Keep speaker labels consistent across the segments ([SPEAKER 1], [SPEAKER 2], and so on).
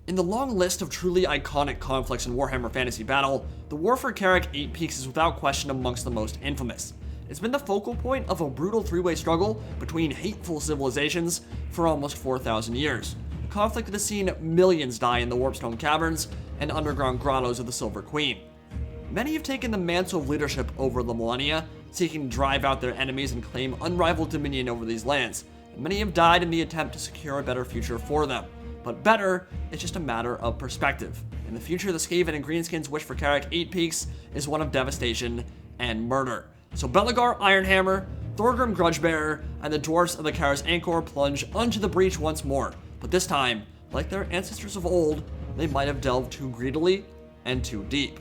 [SPEAKER 1] In the long list of truly iconic conflicts in Warhammer Fantasy Battle, the war for Karak 8 Peaks is without question amongst the most infamous. It's been the focal point of a brutal three-way struggle between hateful civilizations for almost 4,000 years. A conflict that has seen millions die in the Warpstone Caverns and underground grottos of the Silver Queen. Many have taken the mantle of leadership over the millennia, seeking to drive out their enemies and claim unrivaled dominion over these lands, and many have died in the attempt to secure a better future for them. But better, it's just a matter of perspective. In the future, the Skaven and Greenskins' wish for Karak 8 Peaks is one of devastation and murder. So Belegar Ironhammer, Thorgrim Grudgebearer, and the Dwarfs of the Karaz Ankor plunge onto the breach once more. But this time, like their ancestors of old, they might have delved too greedily and too deep.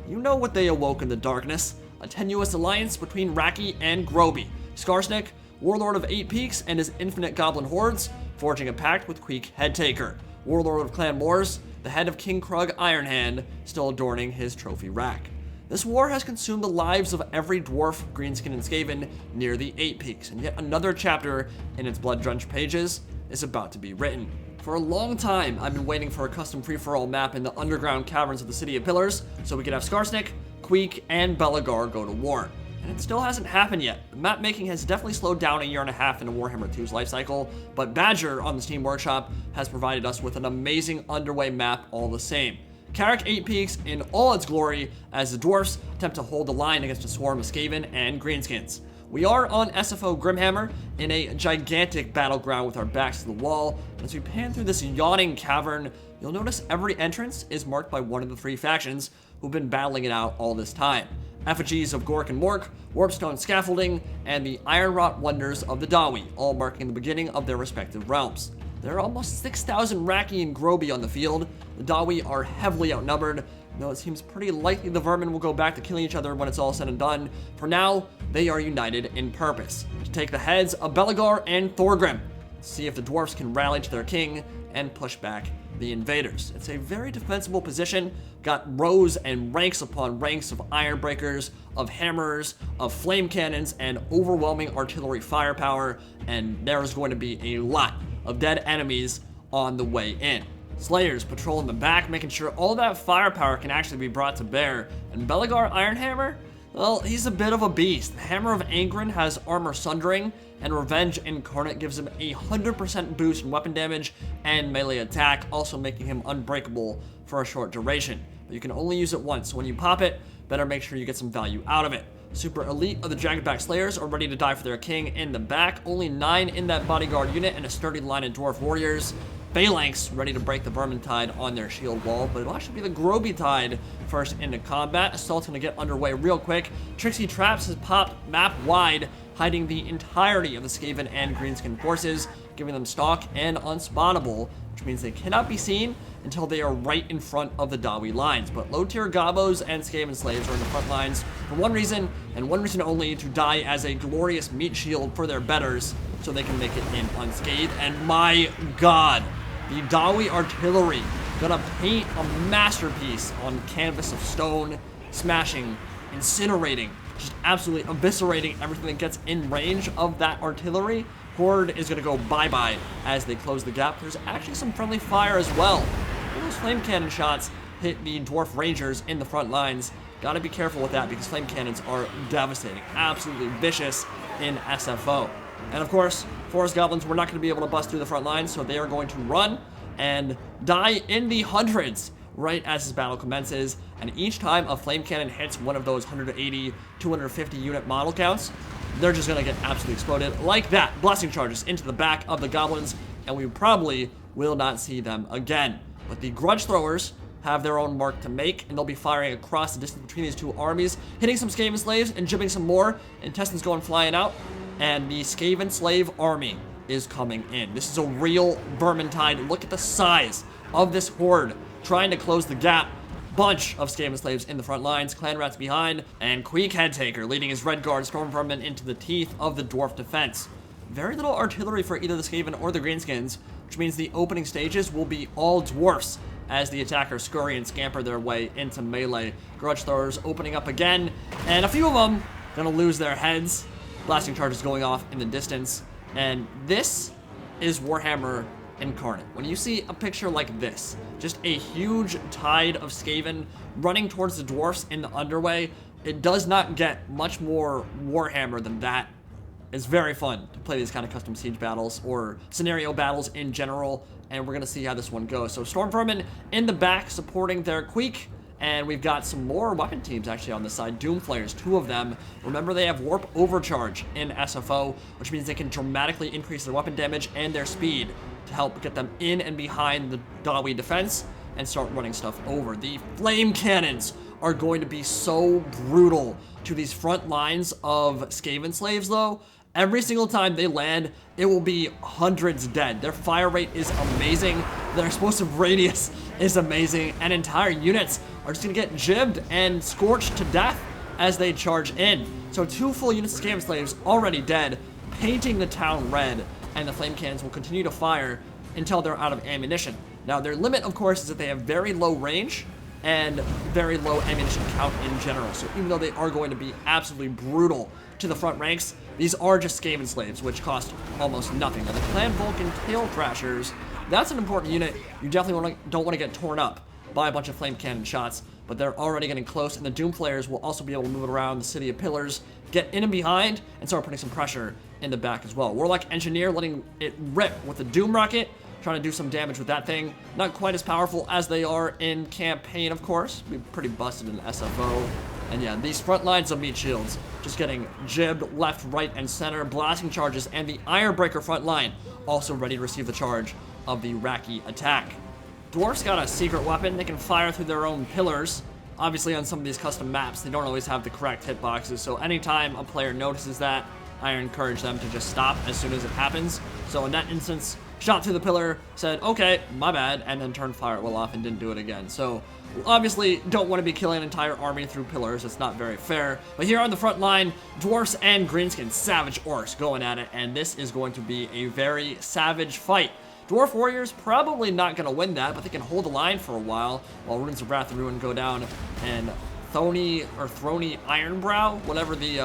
[SPEAKER 1] You know what they awoke in the darkness, a tenuous alliance between Raki and Groby. Skarsnik, Warlord of 8 Peaks, and his infinite goblin hordes, forging a pact with Queek Headtaker, Warlord of Clan Moors, the head of King Karak Ironhand, still adorning his trophy rack. This war has consumed the lives of every dwarf, greenskin, and Skaven near the 8 Peaks, and yet another chapter in its blood-drenched pages is about to be written. For a long time, I've been waiting for a custom free-for-all map in the underground caverns of the City of Pillars, so we could have Skarsnik, Queek, and Belegar go to war. And it still hasn't happened yet. The map making has definitely slowed down a year and a half into Warhammer 2's lifecycle, but Badger on the Steam Workshop has provided us with an amazing underway map all the same. Karak 8 Peaks in all its glory as the Dwarfs attempt to hold the line against a swarm of Skaven and Greenskins. We are on SFO Grimhammer in a gigantic battleground with our backs to the wall, and as we pan through this yawning cavern, you'll notice every entrance is marked by one of the three factions who've been battling it out all this time. Effigies of Gork and Mork, Warpstone scaffolding, and the iron-wrought wonders of the Dawi, all marking the beginning of their respective realms. There are almost 6,000 Raki and Groby on the field. The Dawi are heavily outnumbered, though it seems pretty likely the vermin will go back to killing each other when it's all said and done. For now, they are united in purpose, to take the heads of Belegar and Thorgrim, see if the Dwarfs can rally to their king and push back the invaders. It's a very defensible position, got rows and ranks upon ranks of ironbreakers, of hammers, of flame cannons, and overwhelming artillery firepower, and there's going to be a lot of dead enemies on the way in. Slayers patrol in the back, making sure all that firepower can actually be brought to bear, and Belegar Ironhammer, well, he's a bit of a beast. The Hammer of Angren has armor sundering, and Revenge Incarnate gives him a 100% boost in weapon damage and melee attack, also making him unbreakable for a short duration. But you can only use it once, so when you pop it, better make sure you get some value out of it. Super elite of the Jaggedback Slayers are ready to die for their king in the back. Only 9 in that bodyguard unit and a sturdy line of dwarf warriors. Phalanx ready to break the Vermintide on their shield wall, but it'll actually be the Grobytide first into combat. Assault's gonna get underway real quick. Trixie Traps has popped map wide, hiding the entirety of the Skaven and Greenskin forces, giving them stalk and unspottable, which means they cannot be seen until they are right in front of the Dawi lines. But low-tier Gobos and Skaven slaves are in the front lines for one reason, and one reason only, to die as a glorious meat shield for their betters, so they can make it in unscathed. And my god, the Dawi artillery gonna paint a masterpiece on canvas of stone, smashing, incinerating, just absolutely eviscerating everything that gets in range of that artillery. Horde is gonna go bye-bye as they close the gap. There's actually some friendly fire as well. Those flame cannon shots hit the dwarf rangers in the front lines. Gotta be careful with that because flame cannons are devastating, absolutely vicious in SFO. And of course, Forest Goblins were not going to be able to bust through the front lines, so they are going to run and die in the hundreds right as this battle commences. And each time a flame cannon hits one of those 180, 250 unit model counts, they're just going to get absolutely exploded like that. Blessing charges into the back of the goblins, and we probably will not see them again. But the Grudge Throwers have their own mark to make, and they'll be firing across the distance between these two armies, hitting some Skaven slaves and jibbing some more, intestines going flying out, and the Skaven slave army is coming in. This is a real Vermintide. Look at the size of this horde trying to close the gap. Bunch of Skaven slaves in the front lines, clan rats behind, and Queek Headtaker leading his red guard storm vermin into the teeth of the dwarf defense. Very little artillery for either the Skaven or the Greenskins, which means the opening stages will be all dwarfs as the attackers scurry and scamper their way into melee. Grudge Throwers opening up again, and a few of them gonna lose their heads. Blasting charges going off in the distance, and this is Warhammer Incarnate. When you see a picture like this, Just a huge tide of Skaven running towards the Dwarfs in the underway. It does not get much more Warhammer than that. It's very fun to play these kind of custom siege battles or scenario battles in general, and we're going to see how this one goes. So Storm Vermin in the back supporting their Queek, and we've got some more weapon teams actually on the side. Doomflayers, 2 of them. Remember, they have Warp Overcharge in SFO, which means they can dramatically increase their weapon damage and their speed to help get them in and behind the Dawi defense and start running stuff over. The Flame Cannons are going to be so brutal to these front lines of Skaven slaves, though. Every single time they land, it will be hundreds dead. Their fire rate is amazing. Their explosive radius is amazing. And entire units are just going to get jibbed and scorched to death as they charge in. So 2 full units of Skaven slaves already dead, painting the town red. And the flame cannons will continue to fire until they're out of ammunition. Now, their limit, of course, is that they have very low range and very low ammunition count in general. So even though they are going to be absolutely brutal to the front ranks, these are just Skaven slaves, which cost almost nothing. Now, the Clan Vulcan Tail Thrashers, that's an important unit. You definitely don't want to get torn up by a bunch of flame cannon shots, but they're already getting close, and the Doomflayers will also be able to move it around the City of Pillars, get in and behind, and start putting some pressure in the back as well. Warlock Engineer letting it rip with the Doom Rocket, trying to do some damage with that thing. Not quite as powerful as they are in campaign, of course. Be pretty busted in SFO. And yeah, these front lines of meat shields just getting jibbed left, right, and center. Blasting charges, and the Ironbreaker front line also ready to receive the charge of the Raki attack. Dwarfs got a secret weapon. They can fire through their own pillars. Obviously, on some of these custom maps, they don't always have the correct hitboxes, so anytime a player notices that, I encourage them to just stop as soon as it happens. So in that instance, shot through the pillar, said, okay, my bad, and then turned fire at will off and didn't do it again. So obviously don't want to be killing an entire army through pillars. It's not very fair. But here on the front line, Dwarfs and Greenskins, savage orcs going at it, and this is going to be a very savage fight. Dwarf Warriors probably not going to win that, but they can hold the line for a while Runes of Wrath and Ruin go down, and Throny Ironbrow, whatever the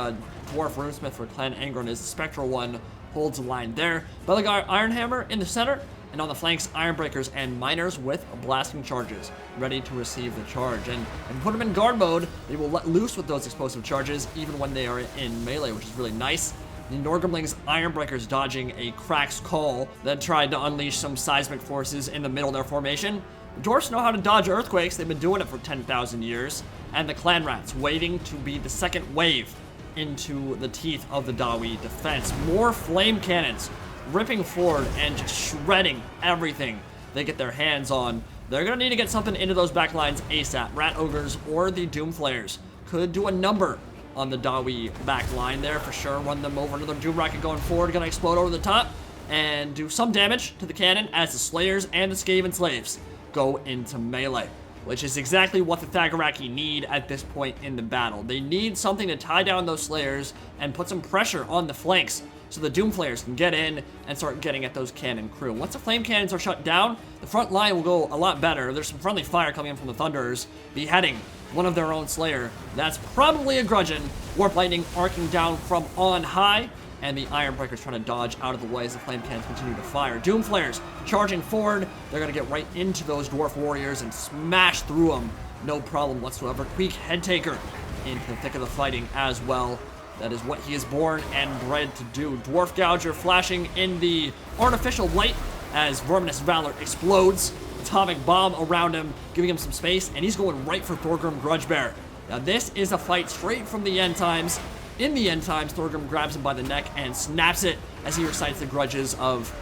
[SPEAKER 1] Dwarf Runesmith for Clan Angron is, the Spectral one, holds the line there. Belegar Ironhammer in the center, and on the flanks, Ironbreakers and Miners with blasting charges, ready to receive the charge. And put them in guard mode, they will let loose with those explosive charges, even when they are in melee, which is really nice. The Norgrimling's Ironbreakers dodging a Crack's Call that tried to unleash some seismic forces in the middle of their formation. The Dwarfs know how to dodge earthquakes, they've been doing it for 10,000 years. And the Clan Rats waiting to be the second wave into the teeth of the Dawi defense. More flame cannons ripping forward and just shredding everything they get their hands on. They're going to need to get something into those back lines ASAP. Rat Ogres or the Doomflayers could do a number on the Dawi back line there for sure. Run them over. Another Doom Rocket going forward, going to explode over the top and do some damage to the cannon as the Slayers and the Skaven Slaves go into melee, which is exactly what the Thagaraki need at this point in the battle. They need something to tie down those Slayers and put some pressure on the flanks so the Doomflayers can get in and start getting at those cannon crew. Once the flame cannons are shut down, the front line will go a lot better. There's some friendly fire coming in from the Thunderers, beheading one of their own Slayer. That's probably a Grudgeon. Warp Lightning arcing down from on high, and the Ironbreakers trying to dodge out of the way as the flame cannons continue to fire. Doomflayers charging forward. They're going to get right into those Dwarf Warriors and smash through them. No problem whatsoever. Queek Headtaker into the thick of the fighting as well. That is what he is born and bred to do. Dwarf Gouger flashing in the artificial light as Verminous Valor explodes. Atomic bomb around him, giving him some space, and he's going right for Thorgrim Grudgebear. Now this is a fight straight from the end times. In the end times, Thorgrim grabs him by the neck and snaps it as he recites the grudges of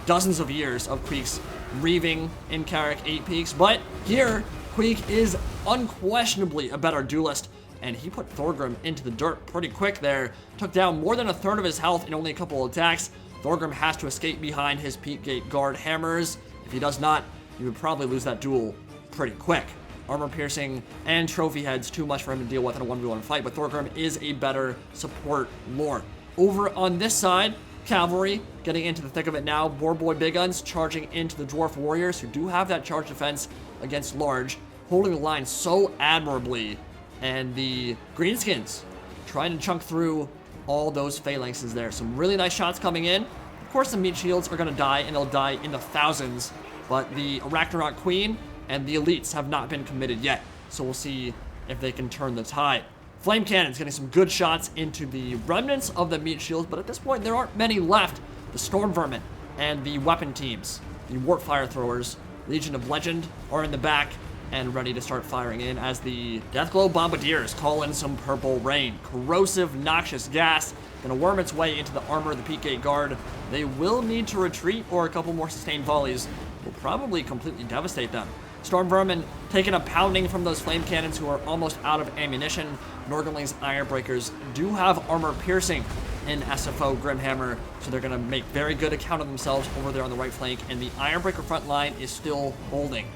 [SPEAKER 1] dozens of years of Queek's reaving in Karak 8 Peaks. But here, Queek is unquestionably a better duelist, and he put Thorgrim into the dirt pretty quick there. Took down more than a third of his health in only a couple of attacks. Thorgrim has to escape behind his Peak Gate guard hammers. If he does not, he would probably lose that duel pretty quick. Armor piercing and trophy heads, too much for him to deal with in a 1v1 fight, but Thorgrim is a better support lord. Over on this side, Cavalry getting into the thick of it now. Boar Boy Big Guns charging into the Dwarf Warriors, who do have that charge defense against large, holding the line so admirably. And the Greenskins trying to chunk through all those phalanxes there. Some really nice shots coming in. Of course, the meat shields are going to die, and they'll die in the thousands but the Arachnorot Queen and the elites have not been committed yet. So we'll see if they can turn the tide. Flame Cannon's getting some good shots into the remnants of the meat shields, but at this point there aren't many left. The Storm Vermin and the weapon teams, the Warp Fire Throwers, Legion of Legend are in the back and ready to start firing in as the Deathglow Bombardiers call in some purple rain. Corrosive, noxious gas gonna worm its way into the armor of the Peak Gate Guard. They will need to retreat, or a couple more sustained volleys will probably completely devastate them. Storm Vermin taking a pounding from those flame cannons who are almost out of ammunition. Norgerling's Ironbreakers do have armor piercing in SFO Grimhammer, so they're going to make very good account of themselves over there on the right flank, and the Ironbreaker front line is still holding.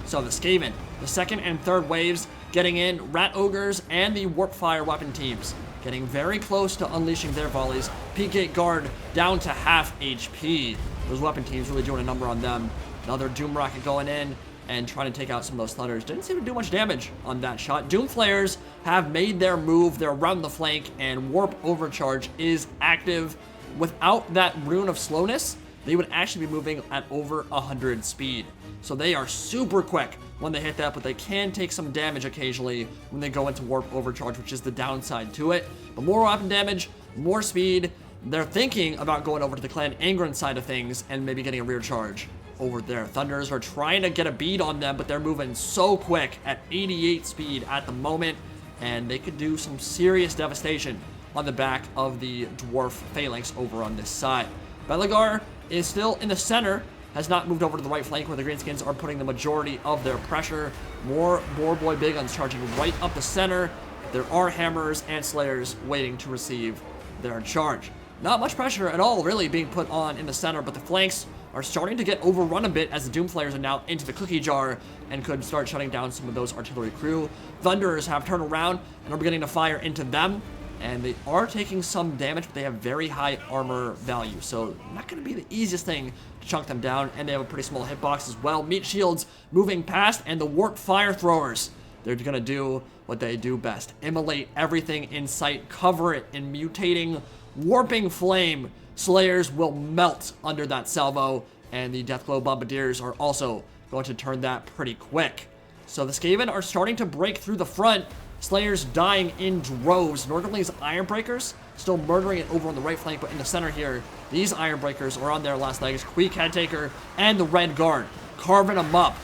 [SPEAKER 1] So the Skaven, the second and third waves getting in, Rat Ogres and the Warp Fire weapon teams getting very close to unleashing their volleys. Peak Gate Guard down to half HP. Those weapon teams really doing a number on them. Another Doom Rocket going in and trying to take out some of those Thunders. Didn't seem to do much damage on that shot. Doom Flayers have made their move. They're around the flank, and Warp Overcharge is active. Without that Rune of Slowness, they would actually be moving at over 100 speed. So they are super quick when they hit that, but they can take some damage occasionally when they go into Warp Overcharge, which is the downside to it. But more weapon damage, more speed. They're thinking about going over to the Clan Angron side of things and maybe getting a rear charge over there. Thunders are trying to get a bead on them, but they're moving so quick at 88 speed at the moment, and they could do some serious devastation on the back of the Dwarf Phalanx over on this side. Belegar is still in the center, has not moved over to the right flank where the Greenskins are putting the majority of their pressure. More Boar Boy Big Guns charging right up the center. There are Hammers and Slayers waiting to receive their charge. Not much pressure at all really being put on in the center, but the flanks are starting to get overrun a bit as the Doom Flayers are now into the cookie jar and could start shutting down some of those artillery crew. Thunderers have turned around and are beginning to fire into them, and they are taking some damage, but they have very high armor value, so not going to be the easiest thing to chunk them down, and they have a pretty small hitbox as well. Meat Shields moving past, and the Warp Fire Throwers, they're going to do what they do best. Immolate everything in sight, cover it in mutating, warping flame. Slayers will melt under that salvo, and the Deathglow Bombardiers are also going to turn that pretty quick. So the Skaven are starting to break through the front. Slayers dying in droves. Norgerling's Ironbreakers still murdering it over on the right flank, but in the center here, these Ironbreakers are on their last legs. Queek Headtaker and the Red Guard carving them up,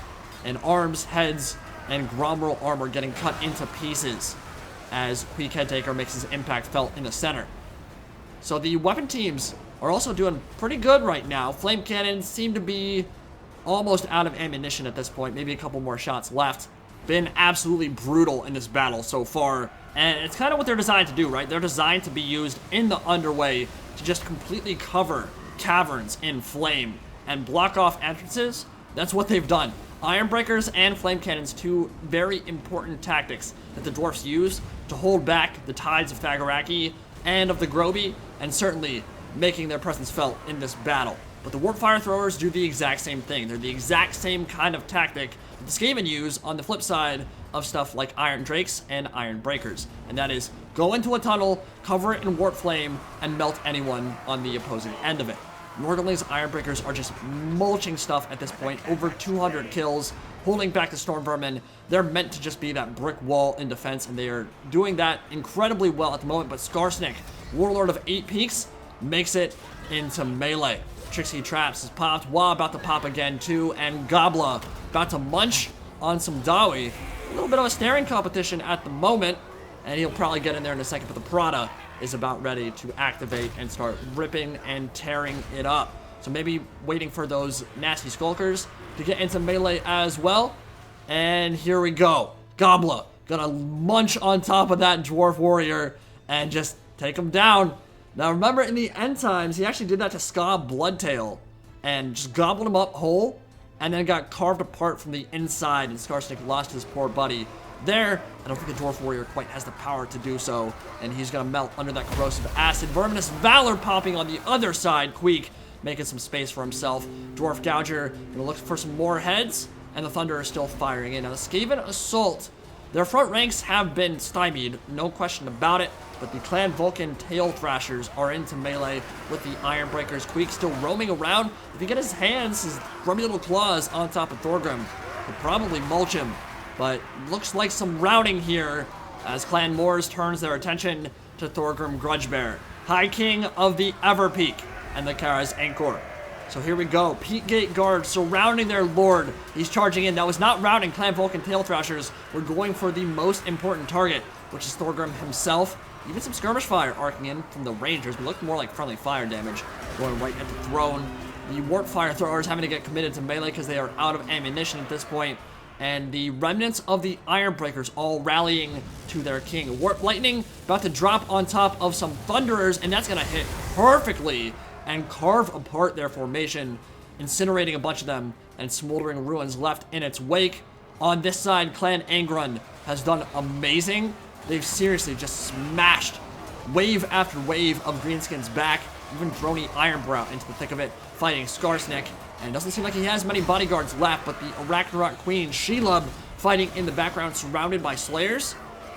[SPEAKER 1] and arms, heads, and Gromroll armor getting cut into pieces as Queek Headtaker makes his impact felt in the center. So the weapon teams are also doing pretty good right now. Flame cannons seem to be almost out of ammunition at this point. Maybe a couple more shots left. Been absolutely brutal in this battle so far. And it's kind of what they're designed to do, right? They're designed to be used in the underway to just completely cover caverns in flame and block off entrances. That's what they've done. Ironbreakers and flame cannons, two very important tactics that the dwarfs use to hold back the tides of Thagaraki and of the Groby, and certainly making their presence felt in this battle. But the Warp Fire Throwers do the exact same thing. They're the exact same kind of tactic that the Skaven use on the flip side of stuff like Iron Drakes and Iron Breakers. And that is go into a tunnel, cover it in Warp Flame, and melt anyone on the opposing end of it. Norgerling's Iron Breakers are just mulching stuff at this point. Over 200 kills, holding back the Storm Vermin. They're meant to just be that brick wall in defense, and they are doing that incredibly well at the moment. But Skarsnik, Warlord of Eight Peaks, makes it into melee. Trixie Traps has popped, Wa about to pop again too, and Gobla about to munch on some Dawi. A little bit of a staring competition at the moment, and he'll probably get in there in a second, but the Prada is about ready to activate and start ripping and tearing it up. So maybe waiting for those nasty Skulkers to get into melee as well. And here we go. Gobla gonna munch on top of that Dwarf Warrior and just take him down. Now remember, in the end times, he actually did that to Ska Bloodtail and just gobbled him up whole, and then got carved apart from the inside, and Skarsnik lost his poor buddy there. I don't think the Dwarf Warrior quite has the power to do so, and he's gonna melt under that corrosive acid. Verminous Valor popping on the other side. Queek making some space for himself. Dwarf Gouger gonna look for some more heads, and the Thunder is still firing in. Now the Skaven Assault, their front ranks have been stymied, no question about it. but the Clan Vulcan Tail Thrashers are into melee with the Ironbreakers. Queek still roaming around. If he get his hands, his grubby little claws on top of Thorgrim, he'll probably mulch him, but looks like some routing here as Clan Moors turns their attention to Thorgrim Grudgebear, High King of the Everpeak and the Karaz Ankor. So here we go. Peak Gate guards surrounding their lord. He's charging in. That was not routing. Clan Vulcan Tail Thrashers were going for the most important target, which is Thorgrim himself. Even some skirmish fire arcing in from the Rangers, but looked more like friendly fire damage going right at the throne. The Warp Fire Throwers having to get committed to melee because they are out of ammunition at this point. And the remnants of the Ironbreakers all rallying to their king. Warp Lightning about to drop on top of some Thunderers, and that's going to hit perfectly and carve apart their formation, incinerating a bunch of them and smoldering ruins left in its wake. On this side, Clan Angrun has done amazing. They've seriously just smashed wave after wave of Greenskins back, even Droney Ironbrow into the thick of it, fighting Skarsnik. And it doesn't seem like he has many bodyguards left, but the Arachnarok Queen, Shelob, fighting in the background, surrounded by Slayers.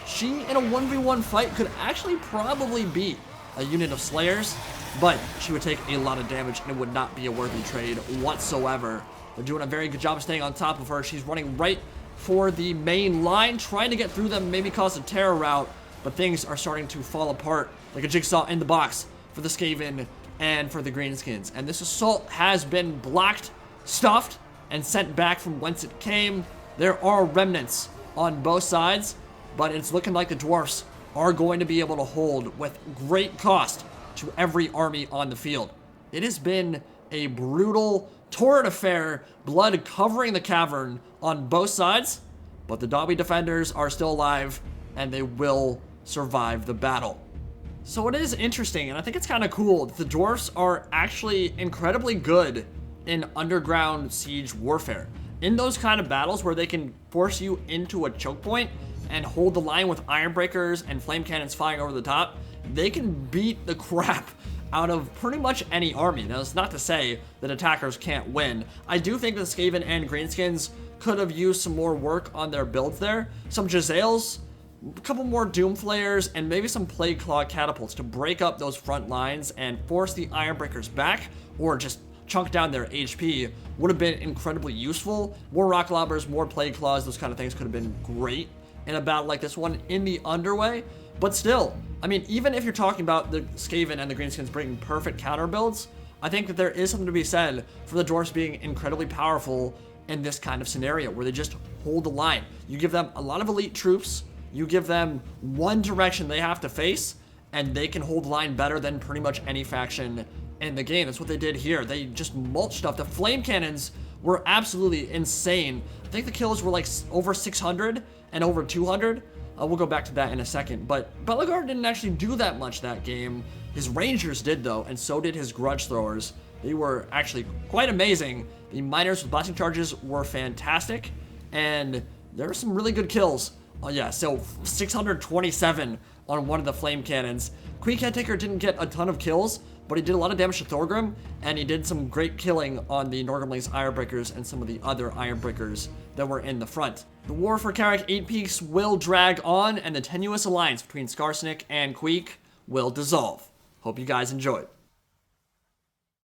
[SPEAKER 1] She, in a 1v1 fight, could actually probably beat a unit of Slayers, but she would take a lot of damage, and it would not be a worthy trade whatsoever. They're doing a very good job of staying on top of her. She's running right for the main line, trying to get through them, maybe cause a terror route, but things are starting to fall apart like a jigsaw in the box for the Skaven and for the Greenskins. And this assault has been blocked, stuffed, and sent back from whence it came. There are remnants on both sides, but it's looking like the Dwarfs are going to be able to hold with great cost to every army on the field. It has been a brutal, torrid affair, blood covering the cavern on both sides, but the Dawi defenders are still alive, and they will survive the battle. So it is interesting, and I think it's kind of cool that the Dwarfs are actually incredibly good in underground siege warfare. In those kind of battles where they can force you into a choke point and hold the line with Ironbreakers and flame cannons firing over the top, they can beat the crap out of pretty much any army. Now, that's not to say that attackers can't win. I do think that Skaven and Greenskins could have used some more work on their builds there. Some Jezzails, a couple more Doomflayers, and maybe some Plague Claw catapults to break up those front lines and force the Ironbreakers back, or just chunk down their HP would have been incredibly useful. More Rock Lobbers, more Plague Claws, those kind of things could have been great in a battle like this one in the underway. But still, I mean, even if you're talking about the Skaven and the Greenskins bringing perfect counter builds, I think that there is something to be said for the Dwarfs being incredibly powerful in this kind of scenario where they just hold the line. You give them a lot of elite troops, you give them one direction they have to face, and they can hold the line better than pretty much any faction in the game. That's what they did here. They just mulched stuff. The flame cannons were absolutely insane. I think the kills were like over 600 and over 200. We'll go back to that in a second, but Belegar didn't actually do that much that game. His Rangers did, though, and so did his Grudge Throwers. They were actually quite amazing. The Miners with blasting charges were fantastic, and there were some really good kills. Oh yeah, so 627 on one of the flame cannons. Queek Headtaker didn't get a ton of kills, but he did a lot of damage to Thorgrim, and he did some great killing on the Norgrimling's Ironbreakers and some of the other Ironbreakers that were in the front. The war for Karak Eight Peaks will drag on, and the tenuous alliance between Skarsnik and Queek will dissolve. Hope you guys enjoyed.